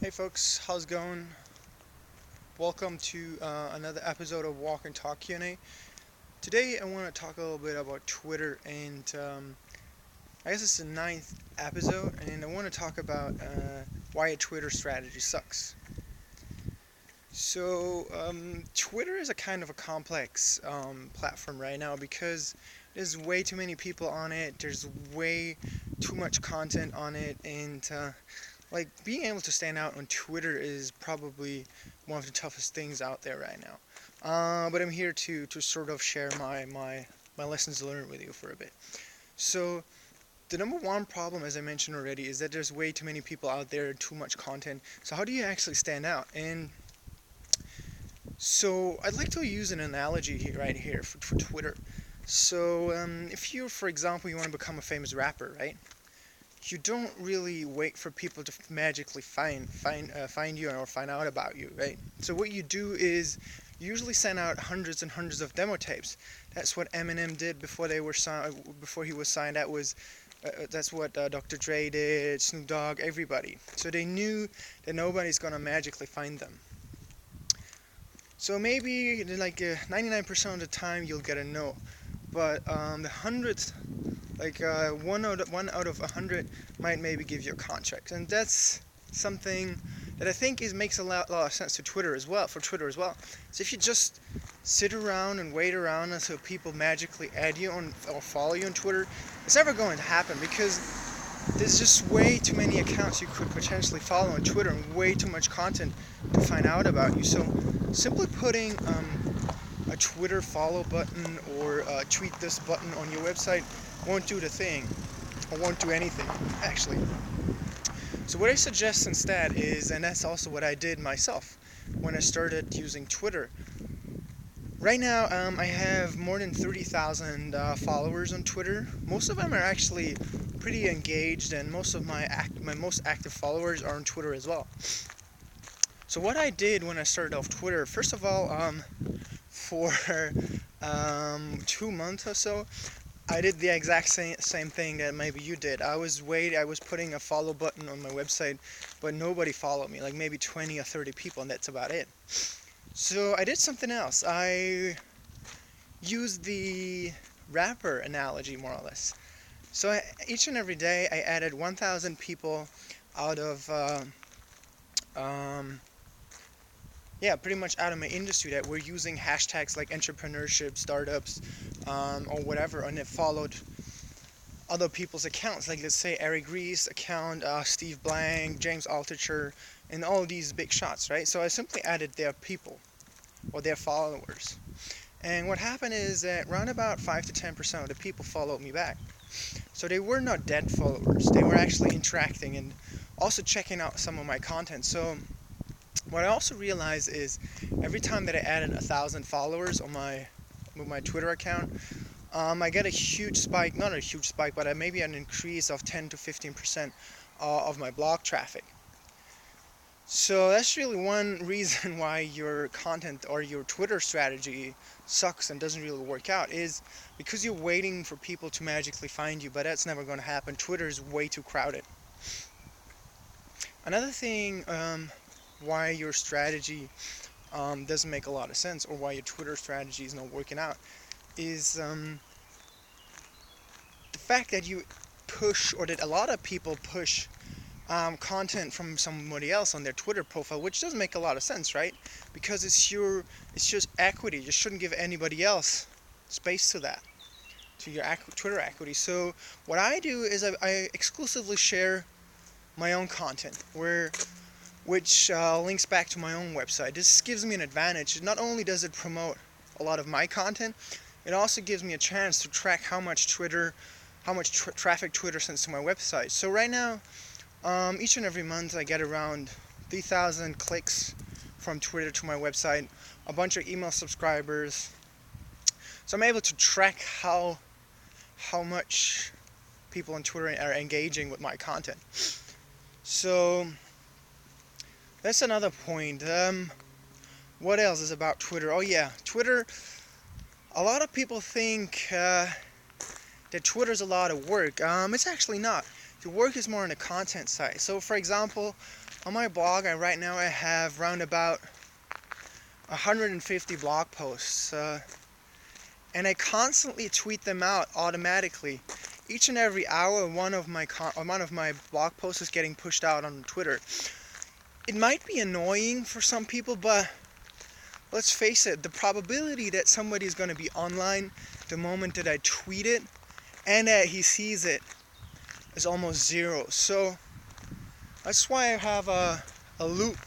Hey folks, how's it going? Welcome to another episode of Walk and Talk Q&A. Today I want to talk a little bit about Twitter, and I guess it's the ninth episode, and I want to talk about why a Twitter strategy sucks. Twitter is a kind of a complex platform right now because there's way too many people on it. There's way too much content on it, and being able to stand out on Twitter is probably one of the toughest things out there right now. But I'm here to sort of share my lessons learned with you for a bit. So the number one problem, as I mentioned already, is that there's way too many people out there and too much content. So how do you actually stand out? And so I'd like to use an analogy right here for Twitter. So if you, for example, you want to become a famous rapper, right? You don't really wait for people to magically find you or find out about you, right? So what you do is you usually send out hundreds and hundreds of demo tapes. That's what Eminem did before he was signed. That's what Dr. Dre did, Snoop Dogg, everybody. So they knew that nobody's gonna magically find them. So maybe 99% of the time you'll get a no, but the hundreds, one out of 100 might maybe give you a contract, and that's something that I think makes a lot of sense to Twitter as well. For Twitter as well, so if you just sit around and wait around until people magically add you on or follow you on Twitter, it's never going to happen because there's just way too many accounts you could potentially follow on Twitter and way too much content to find out about you. So simply putting a Twitter follow button or a tweet this button on your website won't do the thing, or won't do anything, actually. So what I suggest instead is, and that's also what I did myself when I started using Twitter. Right now, I have more than 30,000 followers on Twitter. Most of them are actually pretty engaged, and most of my most active followers are on Twitter as well. So what I did when I started off Twitter, first of all, for 2 months or so, I did the exact same thing that maybe you did. I was putting a follow button on my website, but nobody followed me, like maybe 20 or 30 people, and that's about it. So I did something else. I used the rapper analogy, more or less. So each and every day I added 1,000 people out of pretty much out of my industry that were using hashtags like entrepreneurship, startups, or whatever, and it followed other people's accounts, like let's say Eric Rees' account, Steve Blank, James Altucher, and all these big shots, right? So I simply added their people or their followers, and what happened is that around about 5 to 10% of the people followed me back. So they were not dead followers; they were actually interacting and also checking out some of my content. So what I also realized is every time that I added 1,000 followers on with my Twitter account, I get a huge spike, not a huge spike, but maybe an increase of 10 to 15% of my blog traffic. So that's really one reason why your content or your Twitter strategy sucks and doesn't really work out, is because you're waiting for people to magically find you, but that's never going to happen. Twitter is way too crowded. Another thing why your strategy doesn't make a lot of sense, or why your Twitter strategy is not working out, is the fact that you push, or that a lot of people push content from somebody else on their Twitter profile, which doesn't make a lot of sense, right? Because it's just equity. You shouldn't give anybody else space to that, to your Twitter equity. So what I do is I exclusively share my own content, which links back to my own website. This gives me an advantage. Not only does it promote a lot of my content, it also gives me a chance to track how much traffic Twitter sends to my website. So right now, each and every month I get around 3,000 clicks from Twitter to my website, a bunch of email subscribers. So I'm able to track how much people on Twitter are engaging with my content. So that's another point. What else is about Twitter? Oh yeah, Twitter. A lot of people think that Twitter's a lot of work. It's actually not. The work is more on the content side. So for example, On my blog, right now I have around about 150 blog posts, and I constantly tweet them out automatically. Each and every hour, one of my blog posts is getting pushed out on Twitter. It might be annoying for some people, but let's face it, the probability that somebody is going to be online the moment that I tweet it and that he sees it is almost zero. So that's why I have a loop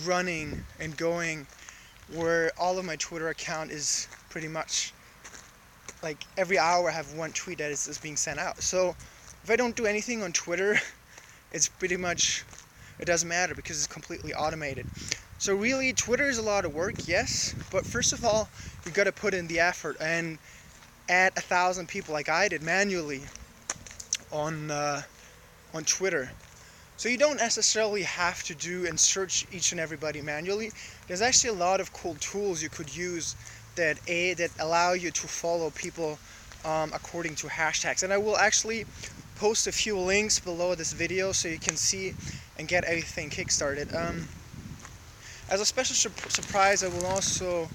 running and going where all of my Twitter account is pretty much like every hour I have one tweet that is being sent out. So if I don't do anything on Twitter, it's pretty much, it doesn't matter because it's completely automated. So really, Twitter is a lot of work, yes, but first of all, you got to put in the effort and add 1,000 people like I did manually on Twitter. So you don't necessarily have to do and search each and everybody manually. There's actually a lot of cool tools you could use that allow you to follow people according to hashtags. And I will actually post a few links below this video so you can see and get everything kickstarted. As a special surprise, I will also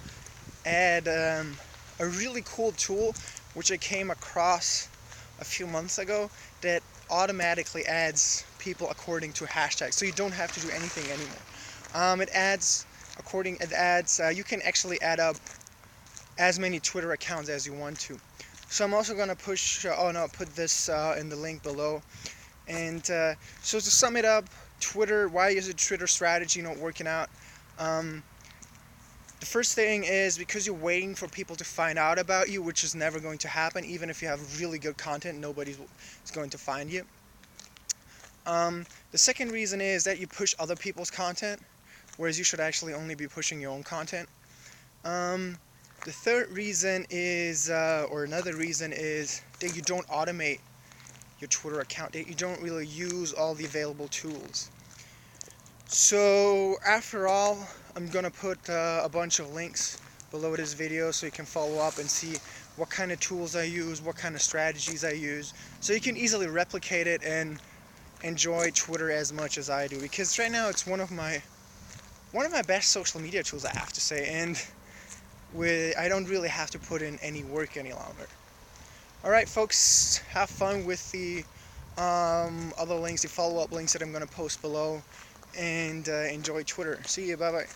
add a really cool tool which I came across a few months ago that automatically adds people according to hashtags, so you don't have to do anything anymore. You can actually add up as many Twitter accounts as you want to. So I'm also going to put this in the link below. And so to sum it up, Twitter, why is a Twitter strategy not working out? The first thing is because you're waiting for people to find out about you, which is never going to happen. Even if you have really good content, nobody's going to find you. The second reason is that you push other people's content, whereas you should actually only be pushing your own content. The third reason is, or another reason is, that you don't automate your Twitter account, that you don't really use all the available tools. So after all, I'm going to put a bunch of links below this video so you can follow up and see what kind of tools I use, what kind of strategies I use, so you can easily replicate it and enjoy Twitter as much as I do, because right now it's one of my best social media tools, I have to say, and I don't really have to put in any work any longer. Alright folks, have fun with the other links, the follow-up links that I'm going to post below, and enjoy Twitter. See you, bye bye.